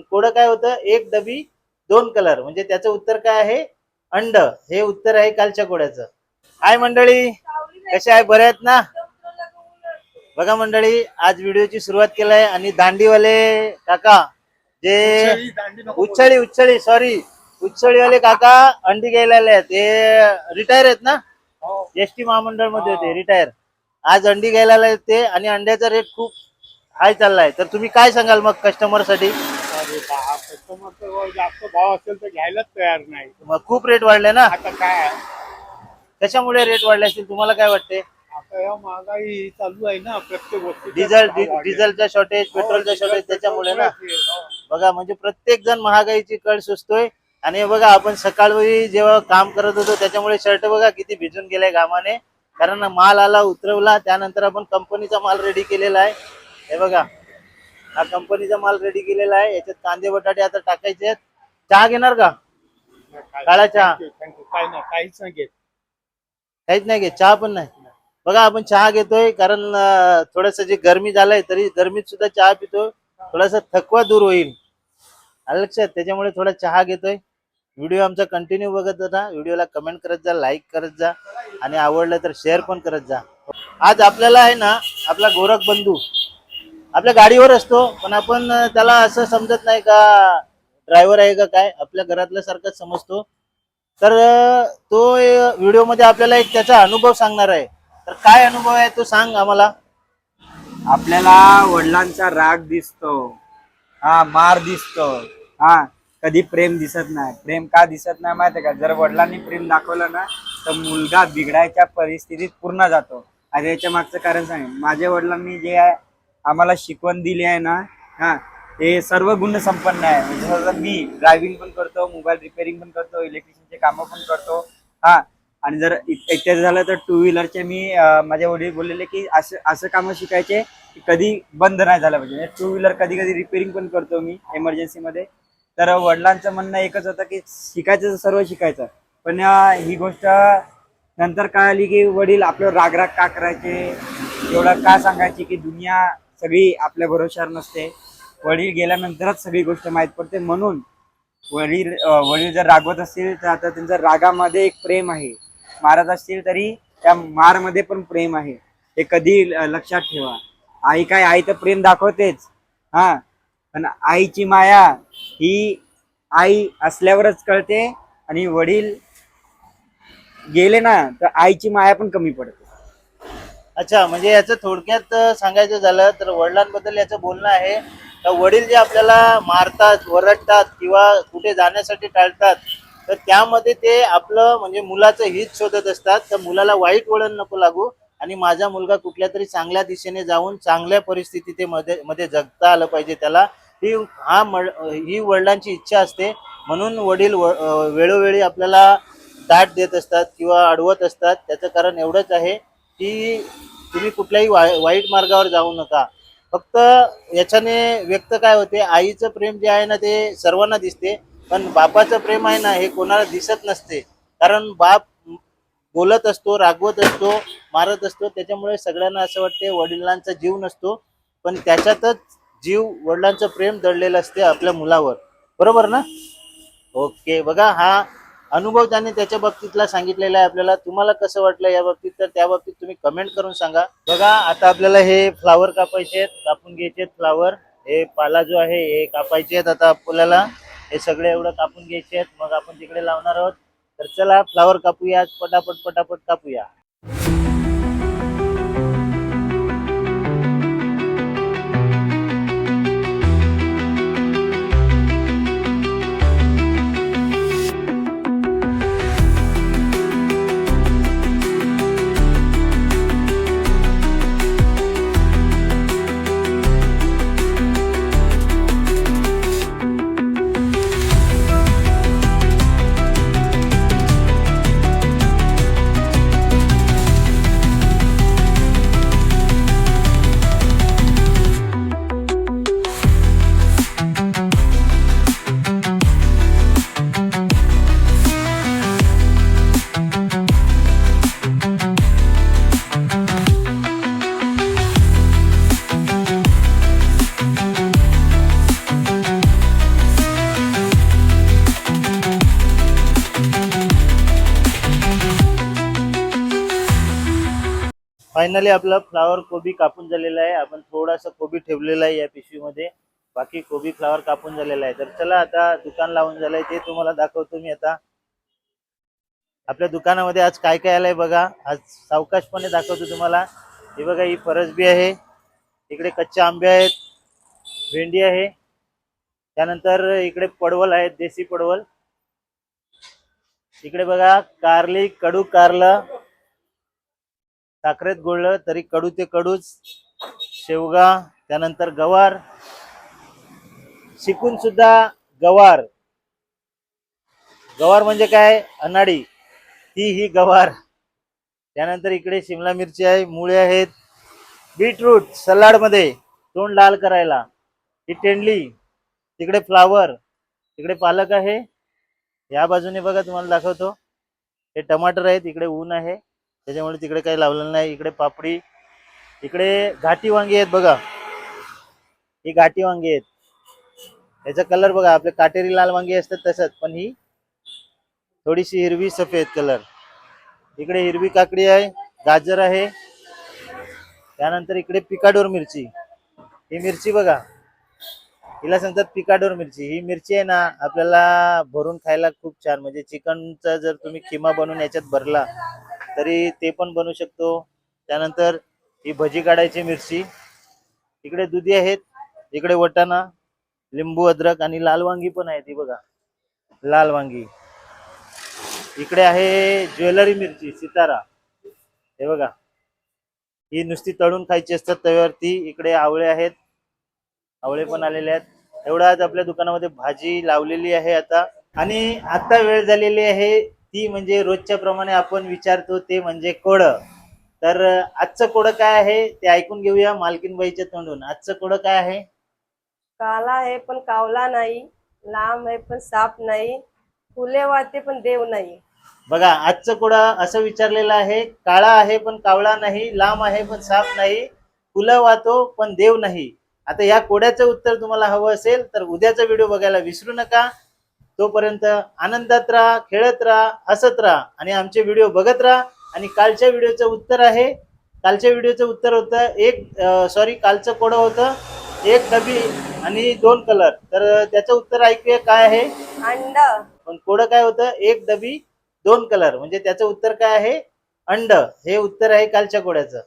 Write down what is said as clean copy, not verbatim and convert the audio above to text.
कोडं काय होतं, एक डबी दोन कलर, म्हणजे त्याचं उत्तर काय आहे, अंड. हे उत्तर आहे कालच्या कोड्याचं. हाय मंडळी, कशा आहे, बरे आहेत ना? बघा मंडळी, आज व्हिडिओची सुरुवात केलाय आणि दांडीवाले काका, जे उच्छळीवाले काका अंडी घ्यायला आले आहेत. ते रिटायर आहेत ना, एसटी महामंडळ मध्ये होते, रिटायर. आज अंडी घ्यायला आले ते, आणि अंड्याचा रेट खूप हाय चाललाय. तर तुम्ही काय सांगाल मग कस्टमर साठी? कस्टमर तर जास्त भाव असेल तर घ्यायलाच तयार नाही. मग खूप रेट वाढले ना. आता काय, कशामुळे रेट वाढले असतील, तुम्हाला काय वाटते? आता या महागाई चालू आहे ना, प्रत्येक गोष्टी डिझेलचा शॉर्टेज, पेट्रोलचा शॉर्टेज, त्याच्यामुळे ना. बघा, म्हणजे प्रत्येक जण महागाईची कळ सुचतोय. आणि बघा, आपण सकाळी जेव्हा काम करत होतो त्याच्यामुळे शर्ट बघा किती भिजून गेले घामाने, कारण माल आला, उतरवला, त्यानंतर आपण कंपनीचा माल रेडी केलेला आहे. हे बघा, हा कंपनीचा माल रेडी केलेला आहे. याच्यात कांदे बटाटे आता टाकायचे आहेत. चहा घेणार का? काळा चहा? काहीच नाही घेत. काहीच नाही घेत, चहा पण नाही. बघा, आपण चहा घेतोय कारण थोडस जे गरमी झालंय, तरी गरमीत सुद्धा चहा पितोय, थोडासा थकवा दूर होईल, आलं लक्षात, त्याच्यामुळे थोडा चहा घेतोय. व्हिडिओ आमचा कंटिन्यू बघत राहा, व्हिडिओला कमेंट करत जा, लाईक करत जा, आणि आवडलं तर शेअर पण करत जा. आज आपल्याला आहे ना, आपला गोरख बंधू आपल्या गाडीवर असतो, पण आपण त्याला असं समजत नाही का ड्रायव्हर आहे का काय, आपल्या घरातल्या सारखंच समजतो. तर तो व्हिडिओ मध्ये आपल्याला एक त्याचा अनुभव सांगणार आहे. तर काय अनुभव आहे तो सांग आम्हाला. आपल्याला वडिलांचा राग दिसतो, मार दिसतो, कधी प्रेम दिसत नाही. प्रेम का दिसत नाही माहिती का? जर वडिलांनी प्रेम दाखवलं ना, तर मुलगा बिघडायच्या परिस्थितीत पूर्ण जातो. आणि याच्या मागचं कारण सांग, माझ्या वडिलांनी जे आहे आम्हाला शिकवण दिली आहे ना, हे सर्व गुण संपन्न आहे. म्हणजे मी ड्रायव्हिंग पण करतो, मोबाईल रिपेअरिंग पण करतो, इलेक्ट्रिशियनचे कामं पण करतो. आणि जर एकट्याचं झालं तर टू व्हीलरचे मी माझे वडील बोललेले की असं कामं शिकायचे की कधी बंद नाही झालं पाहिजे. टू व्हीलर कधी कधी रिपेअरिंग पण करतो मी एमर्जन्सीमध्ये. तर वडिलांचं म्हणणं एकच होतं की शिकायचं सर्व शिकायचं. पण ही गोष्ट नंतर कळाली की वडील आपल्यावर राग का करायचे, एवढं का सांगायचे की दुनिया सगळी आपल्या भरोश्यावर नसते. वडील गेल्यानंतरच सगळी गोष्ट माहीत पडते. म्हणून वडील जर रागवत असतील तर आता त्यांच्या रागामध्ये एक प्रेम आहे, मारत असतील तरी त्या मारमध्ये पण प्रेम आहे, हे कधी लक्षात ठेवा. आई काय, आई तर प्रेम दाखवतेच, पण आईची माया ही आई असल्यावरच कळते, आणि वडील गेले ना तर आईची माया पण कमी पडते. अच्छा, म्हणजे याचं थोडक्यात सांगायचं झालं तर वडिलांबद्दल याचं बोलणं आहे. तर वडील जे आपल्याला मारतात, वरडतात, किंवा कुठे जाण्यासाठी टाळतात, तर त्यामध्ये ते आपलं म्हणजे मुलाचं हित शोधत असतात. तर मुलाला वाईट वळण नको लागू, आणि माझा मुलगा कुठल्या तरी चांगल्या दिशेने जाऊन चांगल्या परिस्थितीत मध्ये जगता आलं पाहिजे त्याला, ही वडिलांची इच्छा असते. म्हणून वडील वेळोवेळी आपल्याला दाट देत असतात किंवा अडवत असतात. त्याचं कारण एवढंच आहे की तुम्ही कुठल्याही वाईट मार्गावर जाऊ नका. फक्त याच्याने व्यक्त काय होते, आईचं प्रेम जे आहे ना ते सर्वांना दिसते, पण बापाचं प्रेम आहे ना हे कोणाला दिसत नसते. कारण बाप बोलत असतो, रागवत असतो, मारत असतो, त्याच्यामुळे सगळ्यांना असं वाटते वडिलांचा जीव नसतो, पण त्याच्यातच जीव, वडिलांचं प्रेम दडलेलं असते आपल्या मुलावर. बरोबर ना? ओके, बघा, हा अनुभव त्याने त्याच्या बाबतीतला सांगितलेला आहे आपल्याला. तुम्हाला कसं वाटलं या बाबतीत, तर त्या बाबतीत तुम्ही कमेंट करून सांगा. बघा, आता आपल्याला हे फ्लावर कापायचे आहेत, कापून घ्यायचे आहेत फ्लावर. हे पाला जो आहे हे कापायचे आहेत आता आपल्याला. हे सगळे एवढं कापून घ्यायचे आहेत, मग आपण तिकडे लावणार आहोत. तर चला फ्लावर कापूया, पटापट पटापट कापूया. फायनली आपला फ्लावर कोबी कापून झालेला आहे. आपण थोडासा कोबी ठेवलेला आहे या पिशवीमध्ये, बाकी कोबी फ्लावर कापून झालेला आहे. तर चला आता दुकान लावून झालंय ते तुम्हाला दाखवतो मी आता. आपल्या दुकानामध्ये आज काय काय आलंय बघा, आज सावकाशपणे दाखवतो तुम्हाला. हे बघा, ही फरसबी आहे, इकडे कच्चे आंबे आहेत, भेंडी आहे, त्यानंतर इकडे पडवल आहेत, देशी पडवल. इकडे बघा कारली, कडू कारलं, साखरेत गोळलं तरी कडू ते कडूच, शेवगा, त्यानंतर गवार, शिकून सुद्धा गवार. गवार म्हणजे काय, अनाडी, ती ही गवार. त्यानंतर इकडे शिमला मिरची आहे, मुळे आहेत, बीटरूट सलाड मध्ये तोंड लाल करायला, ही तेंडली, तिकडे फ्लावर, तिकडे पालक आहे. या बाजूने बघा तुम्हाला दाखवतो, हे टमाटर आहेत, इकडे ऊन आहे त्याच्यामुळे तिकडे काही लावलेलं नाही. इकडे पापडी, इकडे घाटी वांगी आहेत बघा, ही घाटी वांगी आहेत. याचा कलर बघा, आपले काटेरी लाल वांगी असतात तसंच, पण ही थोडीशी हिरवी सफेद कलर. इकडे हिरवी काकडी आहे, गाजर आहे, त्यानंतर इकडे पिकाडोर मिरची. ही मिरची बघा, हिला सांगतात पिकाडोर मिरची. ही मिरची आहे ना, आपल्याला भरून खायला खूप छान, म्हणजे चिकनचा जर तुम्ही किमा बनवून याच्यात भरला तरी ते पण बनवू शकतो. त्यानंतर ही भजी काढायची मिरची. इकडे दुधी आहेत, इकडे वटाणा, लिंबू, अद्रक आणि लाल वांगी पण आहे, ती बघा लाल वांगी. इकडे आहे ज्वेलरी मिरची, सितारा, हे बघा, ही नुसती तळून खायची असतात तव्यावरती. इकडे आवळे आहेत, आवळे पण आलेले आहेत. एवढा आज आपल्या दुकानामध्ये भाजी लावलेली आहे आता. आणि आता वेळ झालेली आहे ती म्हणजे रोजच्या प्रमाणे आपण विचारतो ते म्हणजे कोडं. तर आजचं कोडं काय आहे ते ऐकून घेऊया मालकीनबाईच्या तोंडून. आजचं कोडं काय आहे? काला आहे पण कावला नाही, लांब आहे पण साप नाही, फुले वाहते पण देव नाही. बघा, आजचं कोडं असं विचारलेलं आहे, काळा आहे पण कावळा नाही, लांब आहे पण साप नाही, फुलं वाहतो पण देव नाही. आता या कोड्याचं उत्तर तुम्हाला हवं असेल तर उद्याचा व्हिडिओ बघायला विसरू नका. तोपर्यंत आनंदात राहा, खेळत राहा, हसत राहा आणि आमचे व्हिडिओ बघत राहा. आणि कालच्या व्हिडिओचं उत्तर आहे, कालच्या व्हिडिओचं उत्तर होतं कालचं कोडं होतं एक डबी आणि 2 कलर. तर त्याचं उत्तर ऐकूया काय आहे. अंड. पण कोडं काय होतं, एक डबी 2 कलर, म्हणजे त्याचं उत्तर काय आहे, अंड. हे उत्तर आहे कालच्या कोड्याचं.